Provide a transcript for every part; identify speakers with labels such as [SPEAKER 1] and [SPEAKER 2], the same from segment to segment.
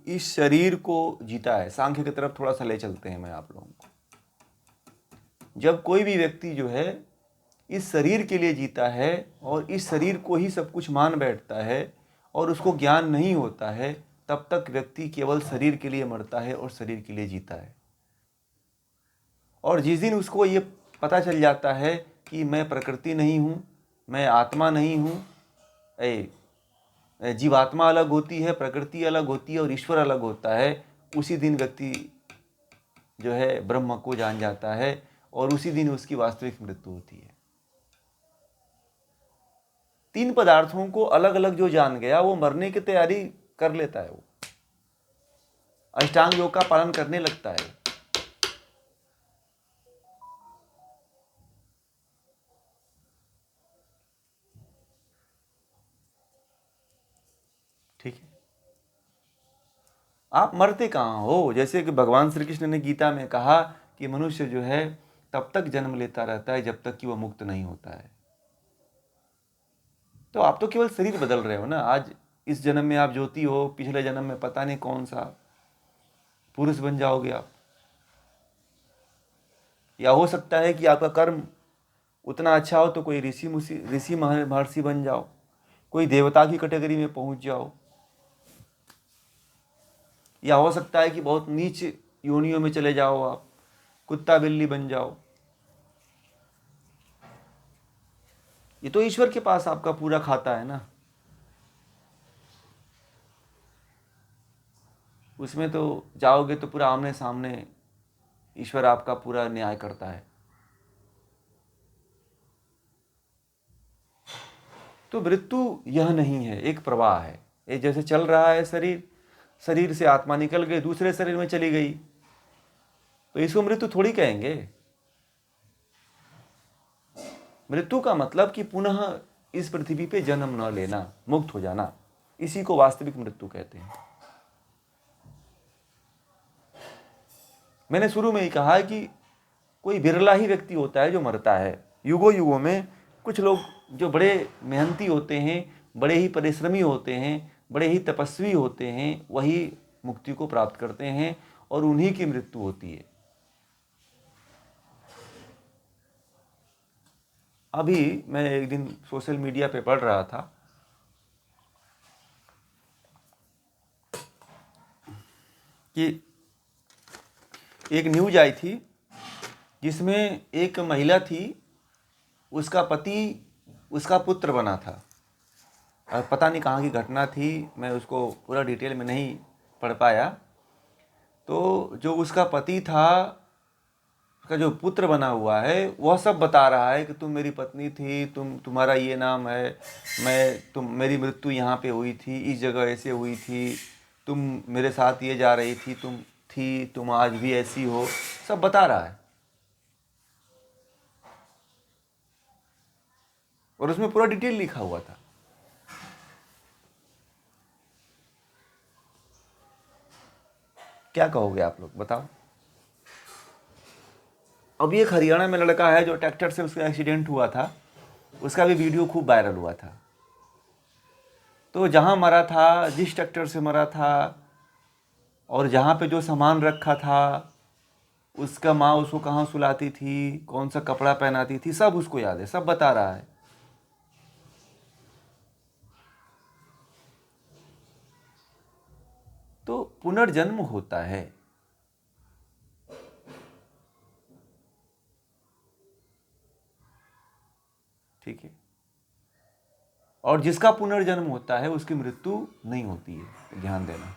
[SPEAKER 1] इस शरीर को जीता है। सांख्य की तरफ थोड़ा सा ले चलते हैं मैं आप लोगों को। जब कोई भी व्यक्ति जो है इस शरीर के लिए जीता है और इस शरीर को ही सब कुछ मान बैठता है और उसको ज्ञान नहीं होता है, तब तक व्यक्ति केवल शरीर के लिए मरता है और शरीर के लिए जीता है। और जिस दिन उसको ये पता चल जाता है कि मैं प्रकृति नहीं हूँ, मैं आत्मा नहीं हूँ, जीवात्मा अलग होती है, प्रकृति अलग होती है और ईश्वर अलग होता है, उसी दिन व्यक्ति जो है ब्रह्म को जान जाता है और उसी दिन उसकी वास्तविक मृत्यु होती है। तीन पदार्थों को अलग अलग जो जान गया वो मरने की तैयारी कर लेता है, वो अष्टांग योग का पालन करने लगता है। ठीक है, आप मरते कहाँ हो? जैसे कि भगवान श्री कृष्ण ने गीता में कहा कि मनुष्य जो है तब तक जन्म लेता रहता है जब तक कि वह मुक्त नहीं होता है। तो आप तो केवल शरीर बदल रहे हो ना। आज इस जन्म में आप ज्योति हो, पिछले जन्म में पता नहीं कौन सा पुरुष बन जाओगे आप। या हो सकता है कि आपका कर्म उतना अच्छा हो तो कोई ऋषि महर्षि बन जाओ, कोई देवता की कैटेगरी में पहुंच जाओ। या हो सकता है कि बहुत नीच योनियों में चले जाओ, आप कुत्ता बिल्ली बन जाओ। ये तो ईश्वर के पास आपका पूरा खाता है ना। उसमें तो जाओगे तो पूरा आमने सामने ईश्वर आपका पूरा न्याय करता है। तो मृत्यु यह नहीं है, एक प्रवाह है। ये जैसे चल रहा है शरीर, शरीर से आत्मा निकल गई, दूसरे शरीर में चली गई, तो इसको मृत्यु थोड़ी कहेंगे। मृत्यु का मतलब कि पुनः इस पृथ्वी पे जन्म न लेना, मुक्त हो जाना, इसी को वास्तविक मृत्यु कहते हैं। मैंने शुरू में ही कहा कि कोई बिरला ही व्यक्ति होता है जो मरता है। युगों युगों में कुछ लोग जो बड़े मेहनती होते हैं, बड़े ही परिश्रमी होते हैं, बड़े ही तपस्वी होते हैं, वही मुक्ति को प्राप्त करते हैं और उन्हीं की मृत्यु होती है। अभी मैं एक दिन सोशल मीडिया पे पढ़ रहा था कि एक न्यूज आई थी जिसमें एक महिला थी, उसका पति उसका पुत्र बना था। और पता नहीं कहाँ की घटना थी, मैं उसको पूरा डिटेल में नहीं पढ़ पाया। तो जो उसका पति था, उसका जो पुत्र बना हुआ है, वह सब बता रहा है कि तुम मेरी पत्नी थी, तुम्हारा ये नाम है, मेरी मृत्यु यहाँ पे हुई थी, इस जगह ऐसे हुई थी, तुम मेरे साथ ये जा रही थी, तुम आज भी ऐसी हो, सब बता रहा है। और उसमें पूरा डिटेल लिखा हुआ था। क्या कहोगे आप लोग, बताओ। अब एक हरियाणा में लड़का है जो ट्रैक्टर से उसका एक्सीडेंट हुआ था, उसका भी वीडियो खूब वायरल हुआ था। तो जहाँ मरा था, जिस ट्रैक्टर से मरा था और जहाँ पे जो सामान रखा था, उसका माँ उसको कहाँ सुलाती थी, कौन सा कपड़ा पहनाती थी, सब उसको याद है, सब बता रहा है। तो पुनर्जन्म होता है। ठीक है, और जिसका पुनर्जन्म होता है उसकी मृत्यु नहीं होती है, तो ध्यान देना।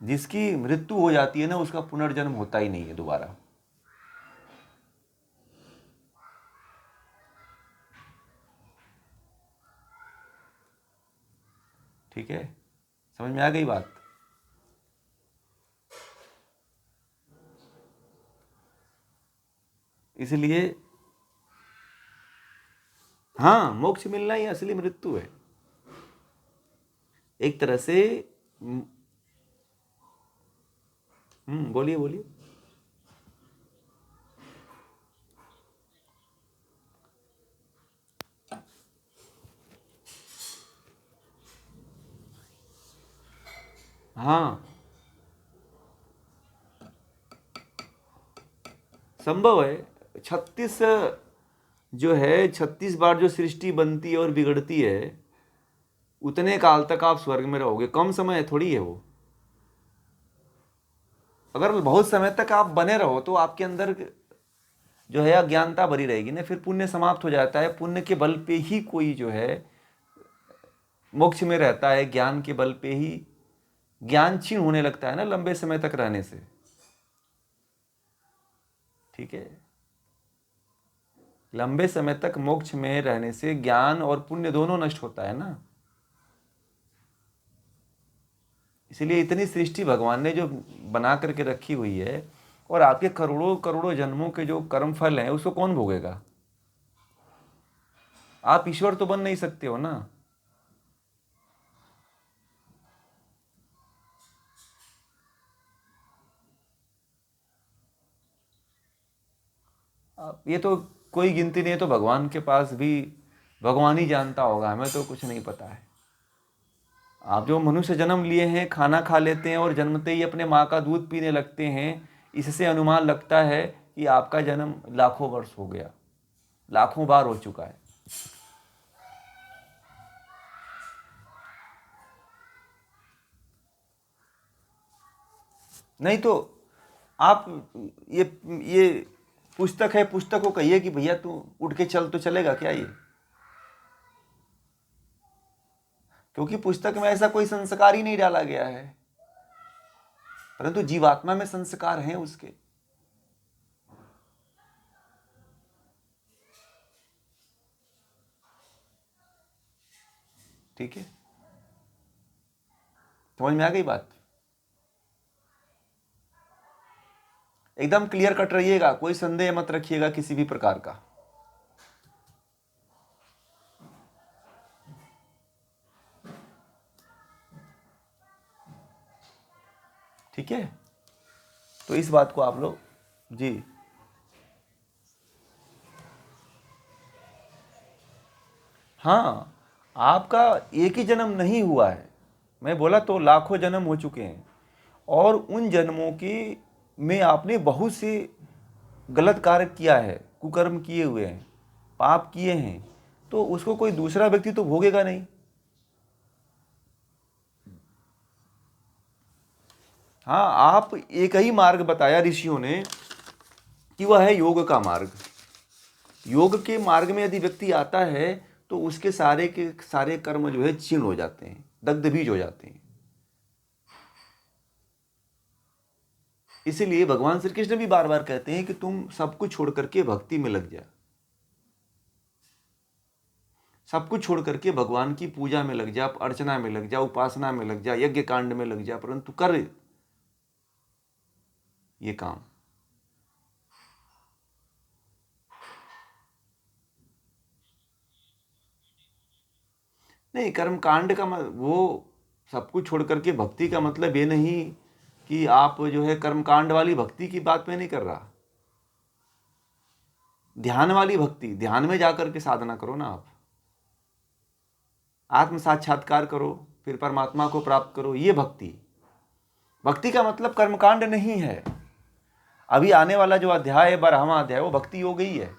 [SPEAKER 1] जिसकी मृत्यु हो जाती है ना, उसका पुनर्जन्म होता ही नहीं है दोबारा। ठीक है, समझ में आ गई बात। इसलिए हाँ, मोक्ष मिलना ही असली मृत्यु है एक तरह से। बोलिए बोलिए। हाँ, संभव है। 36 जो है, 36 बार जो सृष्टि बनती है और बिगड़ती है, उतने काल तक आप स्वर्ग में रहोगे। कम समय थोड़ी है वो। अगर बहुत समय तक आप बने रहो तो आपके अंदर जो है अज्ञानता भरी रहेगी ना, फिर पुण्य समाप्त हो जाता है। पुण्य के बल पे ही कोई जो है मोक्ष में रहता है, ज्ञान के बल पे ही ज्ञान क्षीण होने लगता है ना लंबे समय तक रहने से। ठीक है, लंबे समय तक मोक्ष में रहने से ज्ञान और पुण्य दोनों नष्ट होता है ना। इसलिए इतनी सृष्टि भगवान ने जो बना करके रखी हुई है, और आपके करोड़ों करोड़ों जन्मों के जो कर्म फल हैं उसको कौन भोगेगा? आप ईश्वर तो बन नहीं सकते हो ना। ये तो कोई गिनती नहीं है, तो भगवान के पास भी भगवान ही जानता होगा, हमें तो कुछ नहीं पता है। आप जो मनुष्य जन्म लिए हैं, खाना खा लेते हैं और जन्मते ही अपने माँ का दूध पीने लगते हैं, इससे अनुमान लगता है कि आपका जन्म लाखों वर्ष हो गया, लाखों बार हो चुका है। नहीं तो आप ये ये पुस्तक है, पुस्तक को कहिए कि भैया तू उठ के चल, तो चलेगा क्या ये? क्योंकि पुस्तक में ऐसा कोई संस्कार ही नहीं डाला गया है, परंतु जीवात्मा में संस्कार हैं उसके। ठीक है, समझ में आ गई बात? एकदम क्लियर कट रहिएगा, कोई संदेह मत रखिएगा किसी भी प्रकार का। ठीक है, तो इस बात को आप लोग जी। हाँ, आपका एक ही जन्म नहीं हुआ है, मैं बोला तो लाखों जन्म हो चुके हैं, और उन जन्मों की में आपने बहुत से गलत कार्य किया है, कुकर्म किए हुए हैं, पाप किए हैं, तो उसको कोई दूसरा व्यक्ति तो भोगेगा नहीं। हाँ, आप एक ही मार्ग बताया ऋषियों ने कि वह है योग का मार्ग। योग के मार्ग में यदि व्यक्ति आता है तो उसके सारे के सारे कर्म जो है क्षीण हो जाते हैं, दग्ध बीज हो जाते हैं। इसीलिए भगवान श्री कृष्ण भी बार बार कहते हैं कि तुम सब कुछ छोड़ करके भक्ति में लग जा, सब कुछ छोड़ करके भगवान की पूजा में लग जा, अर्चना में लग जा, उपासना में लग जा, यज्ञ कांड में लग जा, परंतु कर ये काम। नहीं, कर्म कांड का वो सब कुछ छोड़ करके भक्ति का मतलब ये नहीं कि आप जो है कर्म कांड वाली भक्ति की बात मैं नहीं कर रहा। ध्यान वाली भक्ति, ध्यान में जाकर के साधना करो ना आप, आत्म साक्षात्कार करो, फिर परमात्मा को प्राप्त करो, ये भक्ति। भक्ति का मतलब कर्मकांड नहीं है। अभी आने वाला जो अध्याय है, 12वां अध्याय, वो भक्ति योग ही है।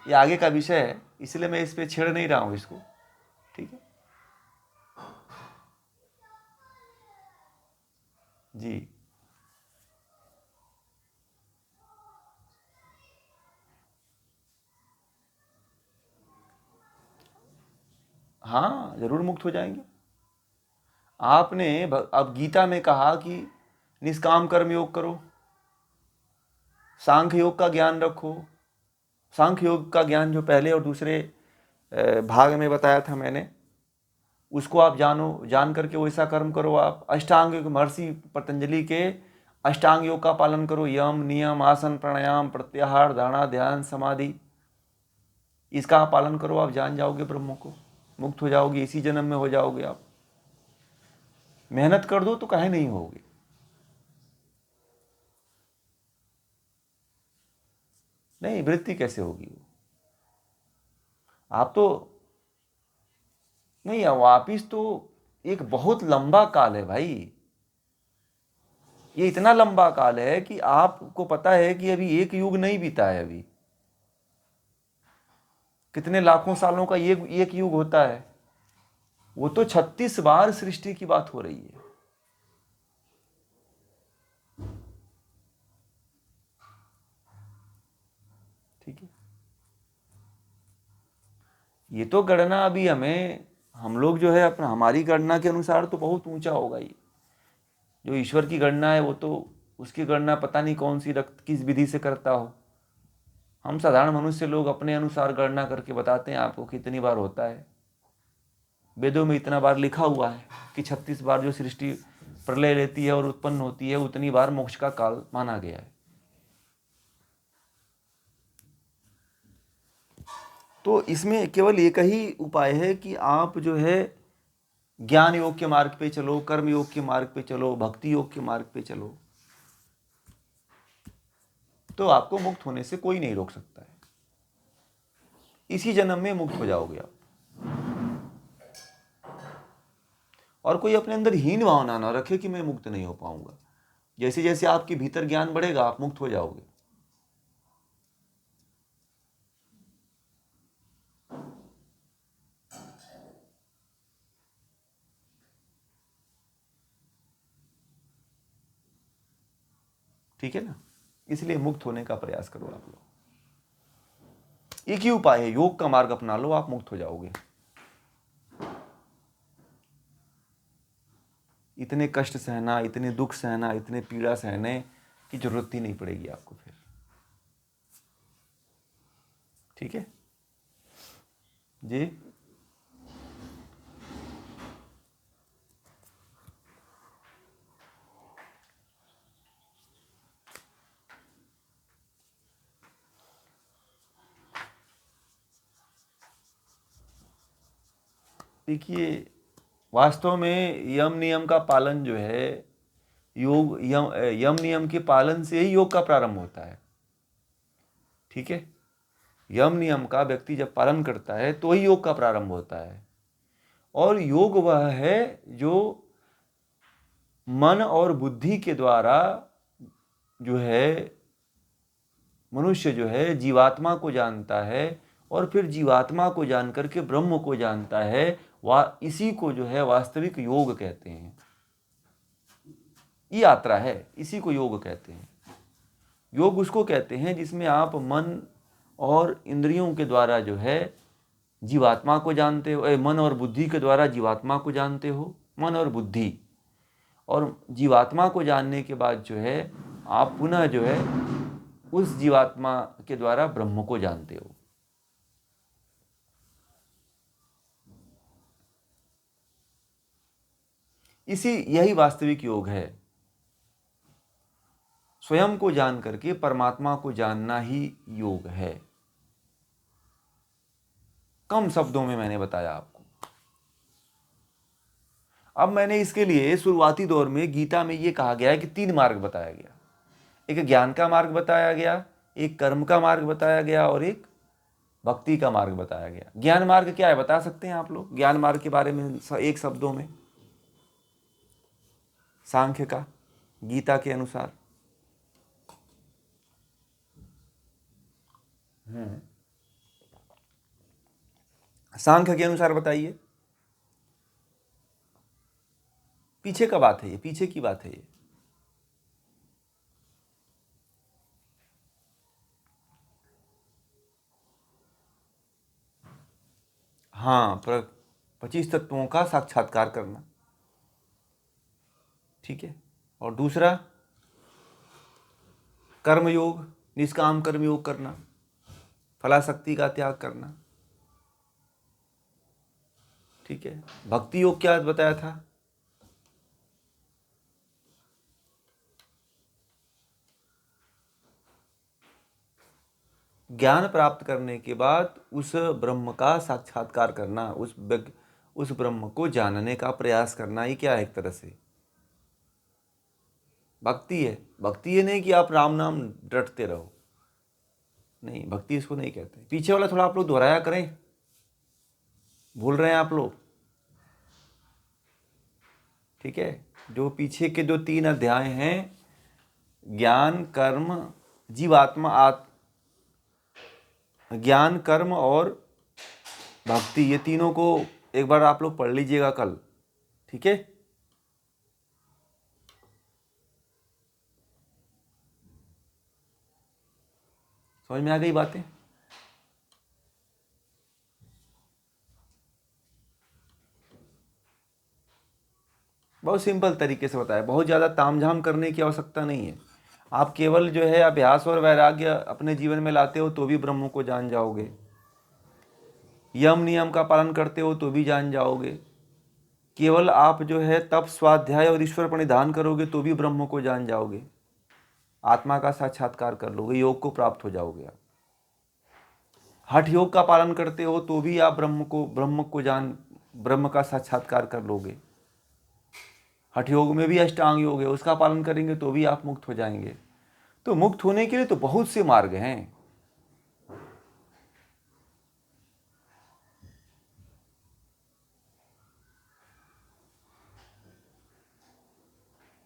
[SPEAKER 1] ये आगे का विषय है, इसलिए मैं इस पे छेड़ नहीं रहा हूं इसको। ठीक है जी। हाँ, जरूर मुक्त हो जाएंगे। आपने अब गीता में कहा कि निष्काम कर्म योग करो, सांख्य योग का ज्ञान रखो। सांख्य योग का ज्ञान जो पहले और दूसरे भाग में बताया था मैंने, उसको आप जानो, जान करके वैसा कर्म करो। आप अष्टांग योग, महर्षि पतंजलि के अष्टांग योग का पालन करो, यम नियम आसन प्राणायाम प्रत्याहार धारणा ध्यान समाधि, इसका आप पालन करो। आप जान जाओगे ब्रह्म को, मुक्त हो जाओगे, इसी जन्म में हो जाओगे। आप मेहनत कर दो तो काहे नहीं होगे। नहीं, वृत्ति कैसे होगी वो? आप तो नहीं, वापिस तो एक बहुत लंबा काल है भाई। ये इतना लंबा काल है कि आपको पता है कि अभी एक युग नहीं बीता है। अभी कितने लाखों सालों का ये एक युग होता है। वो तो 36 बार सृष्टि की बात हो रही है। ठीक है, ये तो गणना अभी हम लोग जो है अपना हमारी गणना के अनुसार तो बहुत ऊंचा होगा। ये जो ईश्वर की गणना है वो तो उसकी गणना पता नहीं कौन सी रक्त किस विधि से करता हो। हम साधारण मनुष्य लोग अपने अनुसार गणना करके बताते हैं आपको कितनी बार होता है। वेदों में इतना बार लिखा हुआ है कि 36 बार जो सृष्टि प्रलय लेती है और उत्पन्न होती है उतनी बार मोक्ष का काल माना गया है। तो इसमें केवल एक ही उपाय है कि आप जो है ज्ञान योग के मार्ग पे चलो, कर्म योग के मार्ग पे चलो, भक्ति योग के मार्ग पे चलो, तो आपको मुक्त होने से कोई नहीं रोक सकता है। इसी जन्म में मुक्त हो जाओगे आप। और कोई अपने अंदर हीन भावना ना रखे कि मैं मुक्त नहीं हो पाऊंगा। जैसे जैसे आपके भीतर ज्ञान बढ़ेगा आप मुक्त हो जाओगे। ठीक है ना, इसलिए मुक्त होने का प्रयास करो आप लोग। एक ही उपाय है, योग का मार्ग अपना लो, आप मुक्त हो जाओगे। इतने कष्ट सहना, इतने दुख सहना, इतने पीड़ा सहने की जरूरत ही नहीं पड़ेगी आपको फिर। ठीक है जी। देखिए, वास्तव में यम नियम का पालन जो है, योग यम नियम के पालन से ही योग का प्रारंभ होता है। ठीक है, यम नियम का व्यक्ति जब पालन करता है तो ही योग का प्रारंभ होता है। और योग वह है जो मन और बुद्धि के द्वारा जो है मनुष्य जो है जीवात्मा को जानता है और फिर जीवात्मा को जान करके ब्रह्म को जानता है। इसी को जो है वास्तविक योग कहते हैं। ये यात्रा है, इसी को योग कहते हैं। योग उसको कहते हैं जिसमें आप मन और इंद्रियों के द्वारा जो है जीवात्मा को जानते हो। मन और बुद्धि के द्वारा जीवात्मा को जानते हो, मन और बुद्धि। और जीवात्मा को जानने के बाद जो है आप पुनः जो है उस जीवात्मा के द्वारा ब्रह्म को जानते हो। यही वास्तविक योग है। स्वयं को जान करके परमात्मा को जानना ही योग है। कम शब्दों में मैंने बताया आपको। अब मैंने इसके लिए शुरुआती दौर में गीता में ये कहा गया है कि 3 मार्ग बताया गया। एक ज्ञान का मार्ग बताया गया, एक कर्म का मार्ग बताया गया और एक भक्ति का मार्ग बताया गया। ज्ञान मार्ग क्या है बता सकते हैं आप लोग? ज्ञान मार्ग के बारे में एक शब्दों में, सांख्य का, गीता के अनुसार। सांख्य के अनुसार बताइए। पीछे का बात है ये, पीछे की बात है ये। हाँ, 25 तत्वों का साक्षात्कार करना। ठीक है, और दूसरा कर्मयोग, निष्काम कर्मयोग करना, फलाशक्ति का त्याग करना। ठीक है, भक्ति योग क्या बताया था? ज्ञान प्राप्त करने के बाद उस ब्रह्म का साक्षात्कार करना, उस ब्रह्म को जानने का प्रयास करना। ये क्या है? एक तरह से भक्ति है। भक्ति ये नहीं कि आप राम नाम रटते रहो, नहीं, भक्ति इसको नहीं कहते। पीछे वाला थोड़ा आप लोग दोहराया करें, भूल रहे हैं आप लोग। ठीक है, जो पीछे के जो 3 अध्याय हैं, ज्ञान कर्म जीवात्मा ज्ञान कर्म और भक्ति, ये तीनों को एक बार आप लोग पढ़ लीजिएगा कल। ठीक है, समझ में आ गई बातें? बहुत सिंपल तरीके से बताया, बहुत ज़्यादा तामझाम करने की आवश्यकता नहीं है। आप केवल जो है अभ्यास और वैराग्य अपने जीवन में लाते हो तो भी ब्रह्म को जान जाओगे, यम नियम का पालन करते हो तो भी जान जाओगे, केवल आप जो है तप स्वाध्याय और ईश्वर प्रणिधान करोगे तो भी ब्रह्म को जान जाओगे, आत्मा का साक्षात्कार कर लोगे, योग को प्राप्त हो जाओगे आप। हठ योग का पालन करते हो तो भी आप ब्रह्म का साक्षात्कार कर लोगे। हठ योग में भी अष्टांग योग है, उसका पालन करेंगे तो भी आप मुक्त हो जाएंगे। तो मुक्त होने के लिए तो बहुत से मार्ग हैं।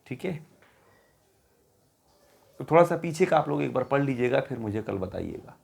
[SPEAKER 1] ठीक है, तो थोड़ा सा पीछे का आप लोग एक बार पढ़ लीजिएगा, फिर मुझे कल बताइएगा।